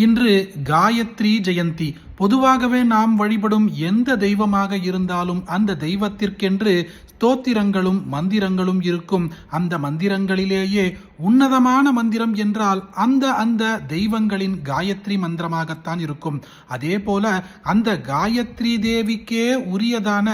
இன்று காயத்ரி ஜெயந்தி. பொதுவாகவே நாம் வழிபடும் எந்த தெய்வமாக இருந்தாலும் அந்த தெய்வத்திற்கென்று ஸ்தோத்திரங்களும் மந்திரங்களும் இருக்கும். அந்த மந்திரங்களிலேயே உன்னதமான மந்திரம் என்றால் அந்த தெய்வங்களின் காயத்ரி மந்திரமாகத்தான் இருக்கும். அதே போல அந்த காயத்ரி தேவிக்கே உரியதான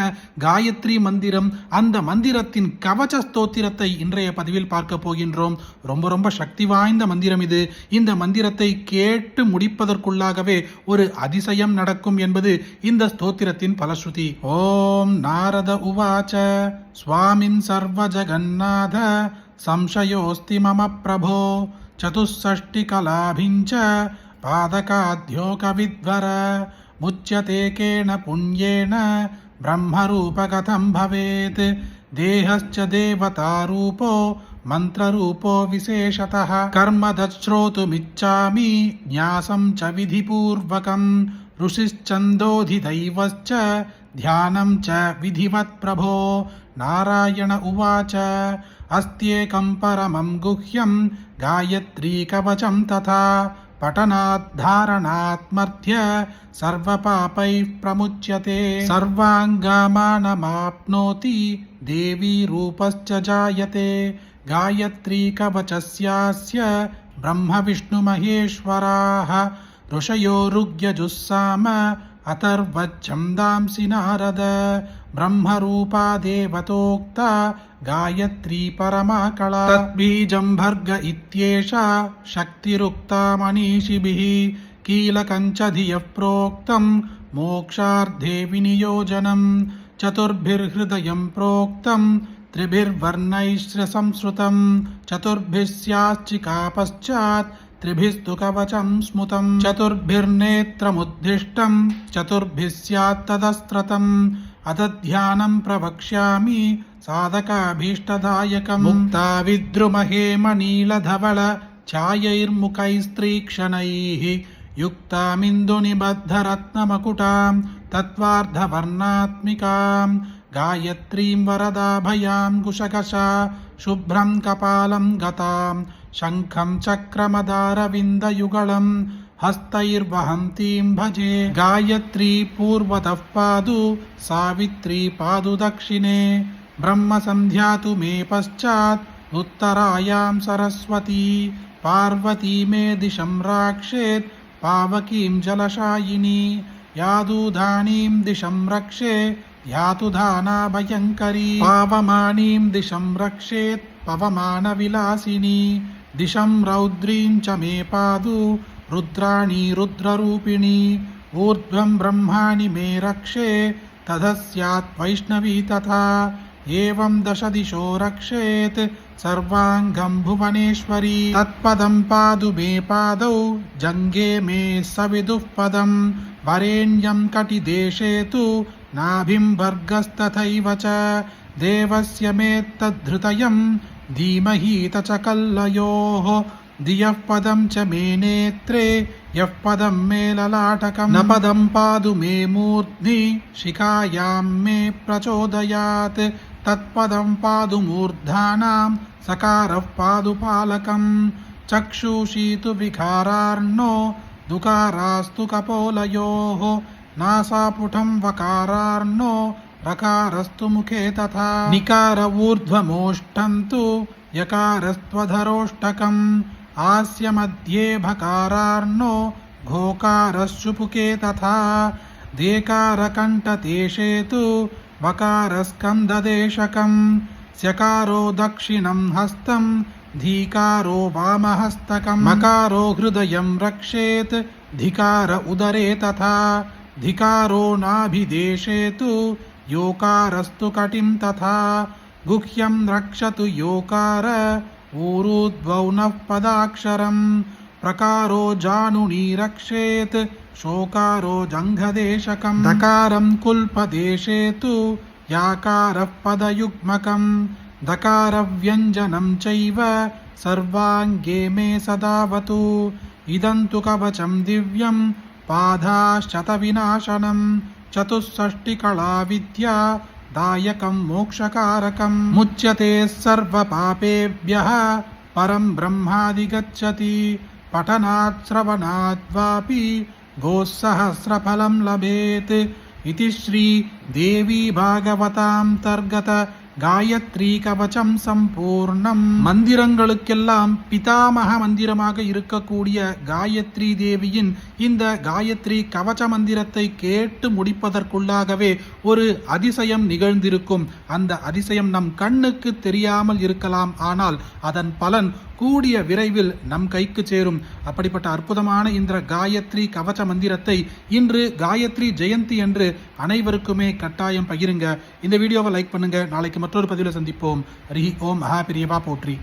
காயத்ரி மந்திரம், அந்த மந்திரத்தின் கவச ஸ்தோத்திரத்தை இன்றைய பதிவில் பார்க்க போகின்றோம். ரொம்ப சக்தி வாய்ந்த மந்திரம் இது. இந்த மந்திரத்தை கேட்டு முடிப்பதற்குள்ளாகவே ஒரு அதிசயம் நடக்கும் என்பது இந்த ஸ்தோத்திரத்தின் பலஸ்ருதி. ஓம் நாரத உவாச்ச ஸ்வாமின் சர்வ ஜகநாத संशयोऽस्ति मम प्रभो चतुष्षष्टिकलाभिञ्च पादकाद्योकविद्वर मुच्यते केन पुण्येन ब्रह्मरूपकथं भवेत् देहश्च देवतारूपो मन्त्ररूपो विशेषतः कर्मदश्रोतुमिच्छामि न्यासं च विधिपूर्वकं ऋषिश्चन्दोधिदैवश्च ध्यानं च विधिवत् प्रभो. नारायण उवाच अस्त्येकं परमं गुह्यं गायत्री कवचं तथा पठनाद्धारणात्मर्थ्य सर्वपापैः प्रमुच्यते सर्वाङ्गमानमाप्नोति देवी रूपश्च जायते. गायत्री कवचस्यास्य ब्रह्मविष्णुमहेश्वराः ऋषयो ऋग्यजुस्साम अथर्वच्छन्दांसि नारद ब्रह्मरूपा देवतोक्ता गायत्री परमा कला तद्बीजं भर्ग इत्येषा शक्तिरुक्ता मनीषिभिः कीलकञ्च धियः प्रोक्तं मोक्षार्धे विनियोजनं चतुर्भिर्हृदयं प्रोक्तं त्रिभिर्वर्णैश्च संस्कृतं चतुर्भिः स्याच्चिका पश्चात् त्रिभिस्तु कवचं स्मृतं चतुर्भिर्नेत्रमुद्दिष्टं चतुर्भिः स्यात् तदस्त्रतम् अदध्यानं प्रवक्ष्यामि साधकाभीष्टदायकं मुक्ता विद्रुमहेमनीलधवल छायैर्मुखैस्त्रीक्षणैः युक्तामिन्दुनिबद्धरत्नमकुटां तत्त्वार्धवर्णात्मिकां गायत्रीं वरदाभयां कुशकशा शुभ्रं कपालं गतां शङ्खं चक्रमदारविन्दयुगलं हस्तैर्वहन्तीं भजे. गायत्री पूर्वतः पादु सावित्री पादु दक्षिणे ब्रह्मसन्ध्या तु मे पश्चात् उत्तरायां सरस्वती पार्वती मे दिशं राक्षेत् पावकीं जलशायिनी यादुधानीं दिशं रक्षे यातु धाना भयङ्करी पावमानीं दिशं रक्षेत् पवमानविलासिनी दिशं रौद्रीं च मे पादु रुद्राणी रुद्ररूपिणी ऊर्ध्वं ब्रह्माणि मे रक्षे ततः स्यात् वैष्णवी तथा एवं दश दिशो रक्षेत् सर्वाङ्गं भुवनेश्वरी तत्पदं पादु मे पादौ जङ्गे मे सविदुः पदं वरेण्यं कटिदेशे तु नाभिं भर्गस्तथैव च देवस्य मेत्तद्धृतयं धीमहि च कल्लयोः धियः पदं च मे नेत्रे यः पदं मे ललाटकं न पदं पादु मे मूर्ध्नि शिखायां मे प्रचोदयात् तत्पदं पादु मूर्धानां सकारः पादु पालकं चक्षुषी तु विकारार्णो दुकारास्तु कपोलयोः नासापुटं वकारार्णो रकारस्तु मुखे तथा निकार ऊर्ध्वमोष्ठं तु यकारस्त्वधरोष्टकम् आस्य मध्ये भकारार्णो घोकारश्चुपुके तथा देकारकण्ठदेशे तु वकारस्कन्धदेशकं स्यकारो दक्षिणं हस्तं धीकारो वामहस्तकं मकारो हृदयं रक्षेत् धिकार उदरे तथा धिकारो नाभिदेशे तु योकारस्तु कटिं तथा गुह्यं रक्षतु योकार ऊरुद्वौ नः पदाक्षरं प्रकारो जानुनी रक्षेत् शोकारो जङ्घदेशकं दकारं कुल्पदेशे तु याकारः पदयुग्मकं दकारव्यञ्जनं चैव सर्वाङ्गे मे सदावतु इदं तु कवचं दिव्यं पादाश्चतविनाशनं चतुष्षष्टिकला विद्या दायकं मोक्षकारकं मुच्यते सर्वपापेभ्यः परं ब्रह्मादिगच्छति पठनात् श्रवणात् वापि गोस्सहस्रफलं लभेत् इति श्री देवी भागवतान्तर्गत காயத்ரி கவசம் சம்பூர்ணம். மந்திரங்களுக்கெல்லாம் பிதாமக மந்திரமாக இருக்கக்கூடிய காயத்ரி தேவியின் இந்த காயத்ரி கவச மந்திரத்தை கேட்டு முடிப்பதற்குள்ளாகவே ஒரு அதிசயம் நிகழ்ந்திருக்கும். அந்த அதிசயம் நம் கண்ணுக்கு தெரியாமல் இருக்கலாம், ஆனால் அதன் பலன் கூடிய விரைவில் நம் கைக்கு சேரும். அப்படிப்பட்ட அற்புதமான இந்த காயத்ரி கவச மந்திரத்தை இன்று காயத்ரி ஜெயந்தி என்று அனைவருக்குமே கட்டாயம் பகிருங்க. இந்த வீடியோவை லைக் பண்ணுங்க. நாளைக்கு மற்றொரு பதிவில் சந்திப்போம். ஹரி ஓம் மகாபிரியவா போற்றி.